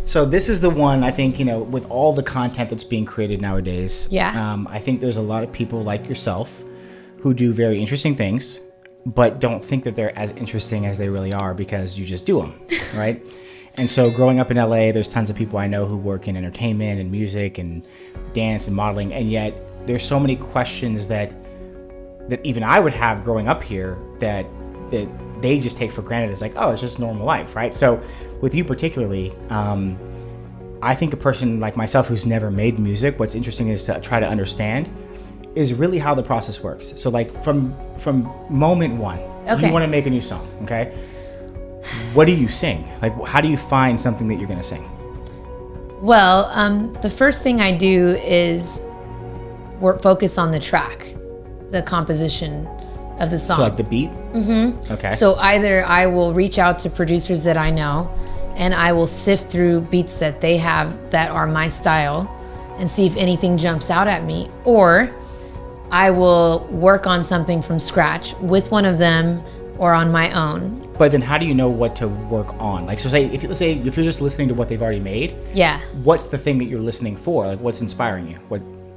So this is the one, I think, with all the content that's being created nowadays. Yeah. I think there's a lot of people like yourself who do very interesting things, but don't think that they're as interesting as they really are because you just do them, right? And so growing up in LA, there's tons of people I know who work in entertainment and music and dance and modeling, and yet there's so many questions that even I would have growing up here that they just take for granted. It's like, oh, it's just normal life, right? So with you particularly, I think a person like myself who's never made music, what's interesting is to try to understand is really how the process works. So like from moment one, you want to make a new song, okay? What do you sing? Like, how do you find something that you're going to sing? Well, the first thing I do is focus on the track, the composition of the song. So like the beat? Mm-hmm. Okay. So either I will reach out to producers that I know and I will sift through beats that they have that are my style and see if anything jumps out at me, or I will work on something from scratch with one of them or on my own. But then how do you know what to work on? Like, so if you're just listening to what they've already made, yeah, what's the thing that you're listening for? Like, what's inspiring you?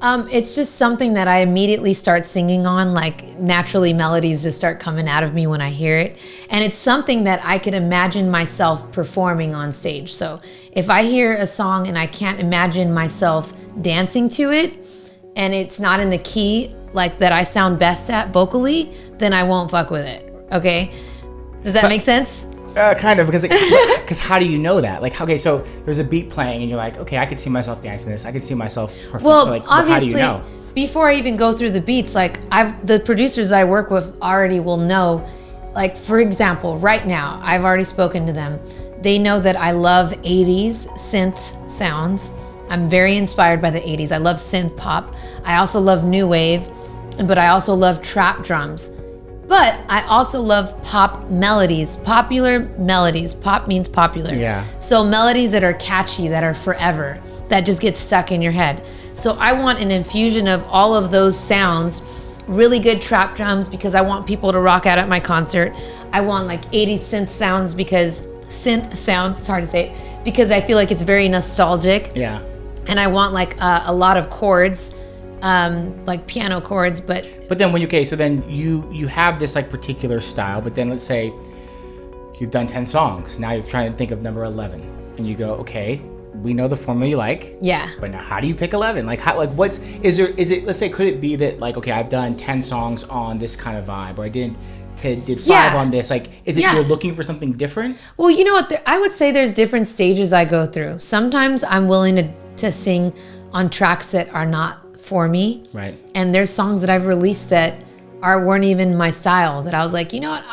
It's just something that I immediately start singing on, like naturally melodies just start coming out of me when I hear it. And it's something that I could imagine myself performing on stage. So if I hear a song and I can't imagine myself dancing to it and it's not in the key like that I sound best at vocally, then I won't fuck with it. Okay? Does that make sense? Kind of, because how do you know that? Like, okay, so there's a beat playing and you're like, okay, I could see myself dancing this. I could see myself performing. Well, like, obviously, how do you know? Before I even go through the beats, like the producers I work with already will know. Like, for example, right now, I've already spoken to them. They know that I love 80s synth sounds. I'm very inspired by the 80s. I love synth pop. I also love new wave, but I also love trap drums. But I also love pop melodies, popular melodies. Pop means popular. Yeah. So melodies that are catchy, that are forever, that just get stuck in your head. So I want an infusion of all of those sounds, really good trap drums because I want people to rock out at my concert. I want like 80s synth sounds it's hard to say, because I feel like it's very nostalgic. Yeah. And I want like a lot of chords, like piano chords, but then then you have this like particular style, but then let's say you've done 10 songs. Now you're trying to think of number 11 and you go, okay, we know the formula you like. Yeah. But now how do you pick 11? Like let's say, could it be that like, okay, I've done 10 songs on this kind of vibe, or I did 5 on this. Like, is it you're looking for something different? Well, you know what? I would say there's different stages I go through. Sometimes I'm willing to sing on tracks that are not for me. Right. And there's songs that I've released that weren't even my style, that I was like, you know what,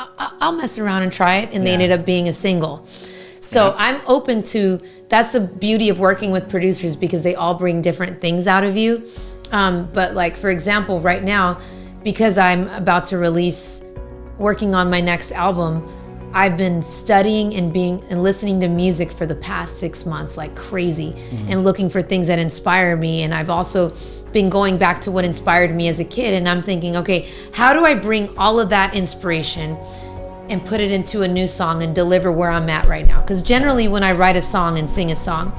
I'll mess around and try it. And they ended up being a single. So I'm open to, that's the beauty of working with producers, because they all bring different things out of you. But like, for example, right now, because I'm about to working on my next album, I've been studying and listening to music for the past 6 months like crazy, and looking for things that inspire me. And I've also been going back to what inspired me as a kid, and I'm thinking, okay, how do I bring all of that inspiration and put it into a new song and deliver where I'm at right now? Because generally when I write a song and sing a song,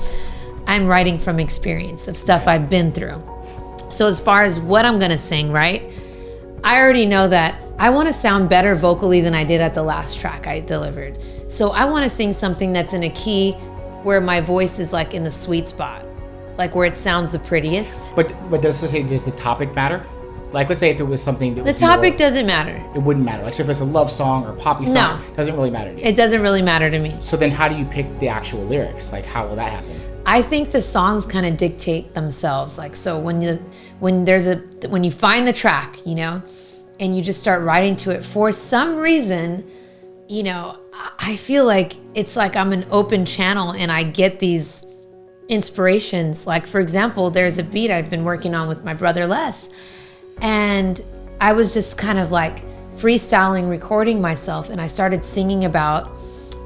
I'm writing from experience of stuff I've been through. So as far as what I'm gonna sing, right, I already know that I want to sound better vocally than I did at the last track I delivered. So I want to sing something that's in a key where my voice is like in the sweet spot, like where it sounds the prettiest. But does the topic matter? Like, let's say if it was something that the topic doesn't matter. It wouldn't matter. Like, so if it's a love song or poppy song, it doesn't really matter to you. It doesn't really matter to me. So then how do you pick the actual lyrics? Like, how will that happen? I think the songs kind of dictate themselves. Like, so when you find the track, you know, and you just start writing to it, for some reason, you know, I feel like it's like I'm an open channel and I get these inspirations. Like, for example, there's a beat I've been working on with my brother Les, and I was just kind of like freestyling, recording myself, and I started singing about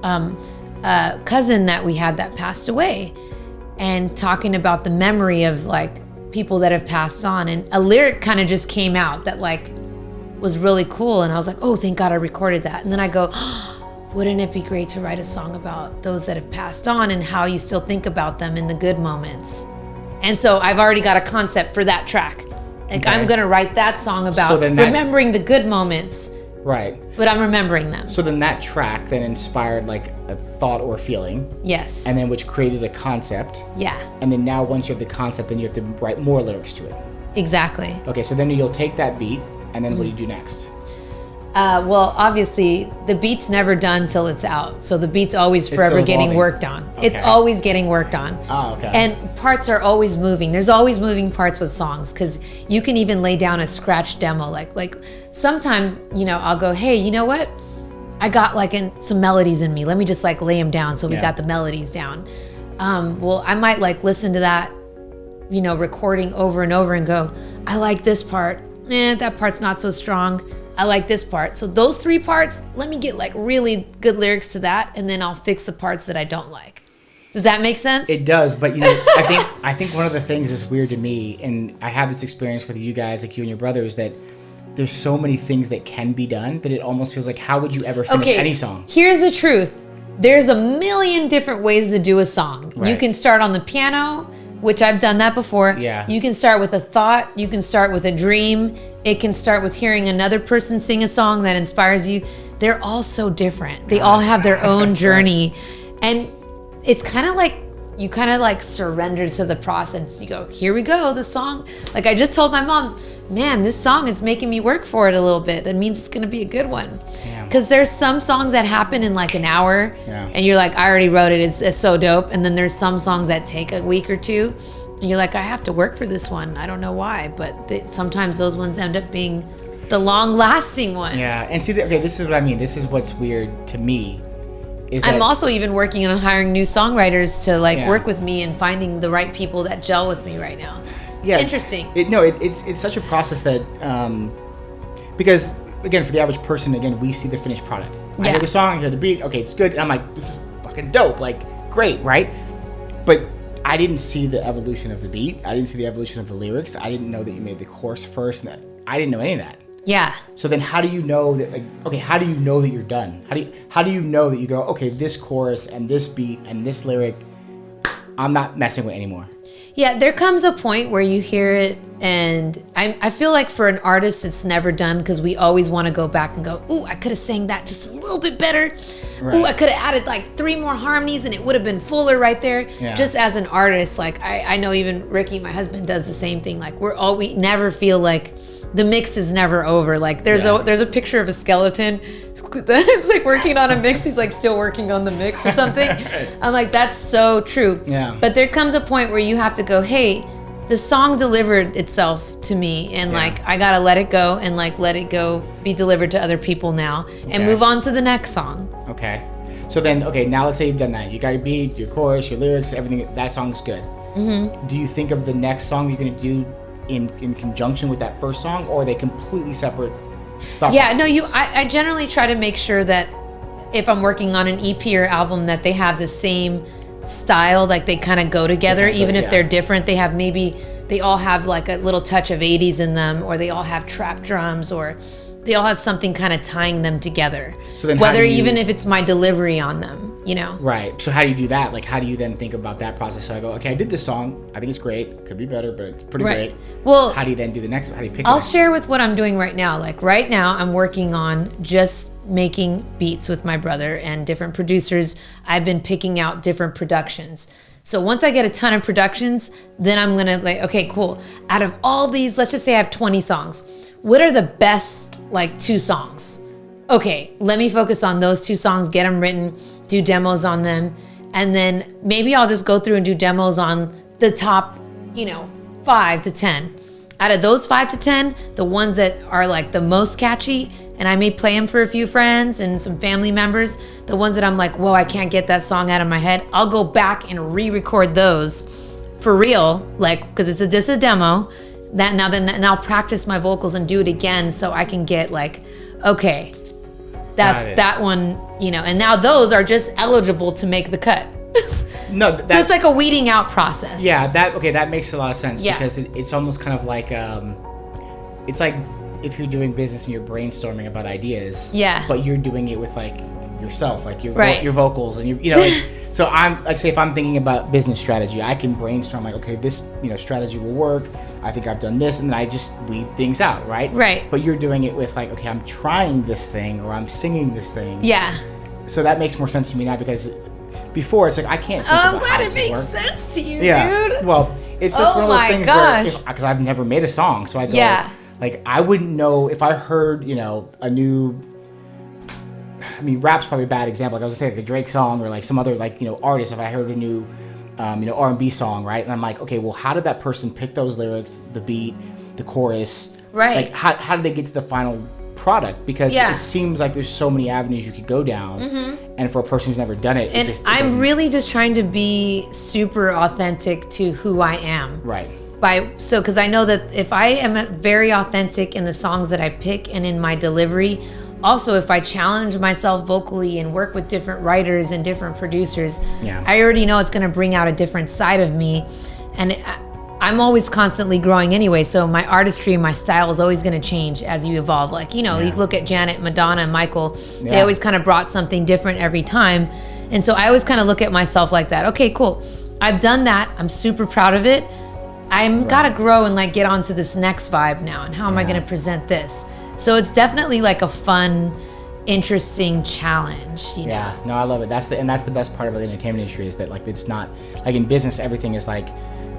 a cousin that we had that passed away, and talking about the memory of like people that have passed on, and a lyric kind of just came out that like was really cool, and I was like, oh, thank God I recorded that. And then I go, oh, wouldn't it be great to write a song about those that have passed on and how you still think about them in the good moments? And so I've already got a concept for that track. Like, I'm going to write that song about remembering the good moments. Right. But I'm remembering them. So then that track then inspired like a thought or feeling. Yes. And then which created a concept. Yeah. And then now once you have the concept, then you have to write more lyrics to it. Exactly. Okay, so then you'll take that beat, and then what do you do next? Well, obviously, the beat's never done till it's out. So the beat's always forever getting worked on. Okay. It's always getting worked on. Oh, okay. And parts are always moving. There's always moving parts with songs, because you can even lay down a scratch demo. Like sometimes, I'll go, hey, you know what? I got like some melodies in me. Let me just like lay them down so we got the melodies down. Well, I might like listen to that, recording over and over and go, I like this part. That part's not so strong. I like this part. So those 3 parts, let me get like really good lyrics to that, and then I'll fix the parts that I don't like. Does that make sense? It does, but I think one of the things that's weird to me, and I have this experience with you guys, like you and your brother, is that there's so many things that can be done that it almost feels like, how would you ever finish any song? Here's the truth. There's a million different ways to do a song. Right. You can start on the piano, which I've done that before. Yeah. You can start with a thought. You can start with a dream. It can start with hearing another person sing a song that inspires you. They're all so different. They all have their own journey. And it's kind of like, you kind of like surrender to the process. You go, here we go, the song. Like I just told my mom, man, this song is making me work for it a little bit. That means it's going to be a good one. Because there's some songs that happen in like an hour and you're like, I already wrote it. It's so dope. And then there's some songs that take a week or two. And you're like, I have to work for this one. I don't know why, but sometimes those ones end up being the long-lasting ones. Yeah, and see, this is what I mean. This is what's weird to me. I'm also even working on hiring new songwriters to like work with me and finding the right people that gel with me right now. It's interesting. It's such a process that because again, for the average person, again, we see the finished product. I hear the song, I hear the beat, okay, it's good, and I'm like, this is fucking dope, like great, right? But I didn't see the evolution of the beat. I didn't see the evolution of the lyrics. I didn't know that you made the chorus first. I didn't know any of that. Yeah. So then how do you know that, like, okay, how do you know that you're done? How do you know that you go, okay, this chorus and this beat and this lyric, I'm not messing with anymore? Yeah, there comes a point where you hear it, and I feel like for an artist, it's never done, because we always want to go back and go, ooh, I could have sang that just a little bit better. Right. Ooh, I could have added like 3 more harmonies and it would have been fuller right there. Yeah. Just as an artist, like I know even Ricky, my husband, does the same thing. Like we never feel like the mix is never over. Like there's a picture of a skeleton that's like working on a mix. He's like still working on the mix or something. I'm like, that's so true. Yeah. But there comes a point where you have to go, hey, the song delivered itself to me, and like I gotta let it go and like let it go be delivered to other people now and move on to the next song. Okay. So then, now let's say you've done that. You got your beat, your chorus, your lyrics, everything. That song's good. Mm-hmm. Do you think of the next song that you're gonna do in conjunction with that first song, or are they completely separate thought processes? I generally try to make sure that if I'm working on an EP or album that they have the same style, like they kind of go together, even if they're different. They all have like a little touch of 80s in them, or they all have trap drums, or they all have something kind of tying them together. So then even if it's my delivery on them, Right. So how do you do that? Like, how do you then think about that process? So I go, okay, I did this song. I think it's great. Could be better, but it's pretty great. Well, how do you then do the next one? How do you pick I'll share with what I'm doing right now. Like right now, I'm working on just making beats with my brother and different producers. I've been picking out different productions. So once I get a ton of productions, then I'm gonna like, okay, cool. Out of all these, let's just say I have 20 songs. What are the best like 2 songs? Okay, let me focus on those 2 songs, get them written, do demos on them, and then maybe I'll just go through and do demos on the top, 5 to 10. Out of those 5 to 10, the ones that are like the most catchy, and I may play them for a few friends and some family members, the ones that I'm like, whoa, I can't get that song out of my head, I'll go back and re-record those for real, like, because it's just a demo. Then I'll practice my vocals and do it again so I can get like, okay, that's that one, and now those are just eligible to make the cut. No, so it's like a weeding out process. Yeah, that makes a lot of sense because it's almost kind of like it's like if you're doing business and you're brainstorming about ideas. Yeah. But you're doing it with like yourself, like your Right. your vocals and you know. Like, so I'm like, say if I'm thinking about business strategy, I can brainstorm like, okay, this strategy will work. I think I've done this, and then I just weed things out, right? Right. But you're doing it with like, okay, I'm trying this thing or I'm singing this thing. Yeah. So that makes more sense to me now, because before it's like I can't think I'm about glad how it this makes works. sense to you, Yeah. dude. Well, it's just Oh one of those my things gosh. where, because I've never made a song, so I go, Yeah. like, I wouldn't know if I heard, a new. I mean, rap's probably a bad example. Like I was gonna say, like a Drake song or like some other artist. If I heard a new, R&B song, right, and I'm like, okay, well, how did that person pick those lyrics, the beat, the chorus, Right. Like, how did they get to the final product? Because Yeah. it seems like there's so many avenues you could go down, and for a person who's never done it, And it I'm doesn't- really just trying to be super authentic to who I am. right. Because I know that if I am very authentic in the songs that I pick and in my delivery, also if I challenge myself vocally and work with different writers and different producers, Yeah. I already know it's going to bring out a different side of me. And I'm always constantly growing anyway, so my artistry and my style is always going to change as you evolve. Like, you look at Janet, Madonna, and Michael, they Yeah. always kind of brought something different every time. And so I always kind of look at myself like that. Okay, cool. I've done that. I'm super proud of it. I'm gotta grow and like get onto this next vibe now. And how am I gonna present this? So it's definitely like a fun, interesting challenge, you know? Yeah, no, I love it. That's the best part about the entertainment industry, is that like it's not like in business everything is like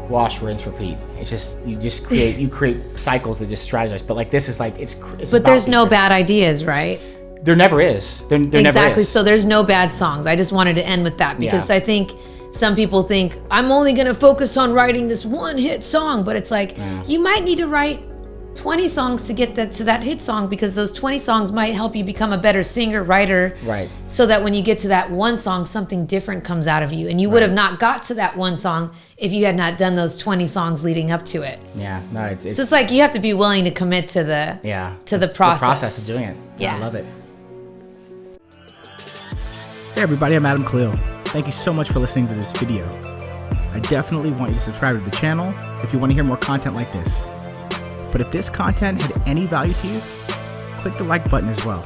wash, rinse, repeat. It's just you create cycles that just strategize. But like this is like it's But about there's no different. bad ideas, right? There never is. There never Exactly. is. So there's no bad songs. I just wanted to end with that because Yeah. I think some people think I'm only gonna focus on writing this one hit song, but it's like you might need to write 20 songs to get to that hit song, because those 20 songs might help you become a better singer, writer. Right. So that when you get to that one song, something different comes out of you. And you would have not got to that one song if you had not done those 20 songs leading up to it. Yeah, no, it's So it's like you have to be willing to commit to the the process. The process of doing it. Yeah. I love it. Hey everybody, I'm Adam Khalil. Thank you so much for listening to this video. I definitely want you to subscribe to the channel if you want to hear more content like this. But if this content had any value to you, click the like button as well.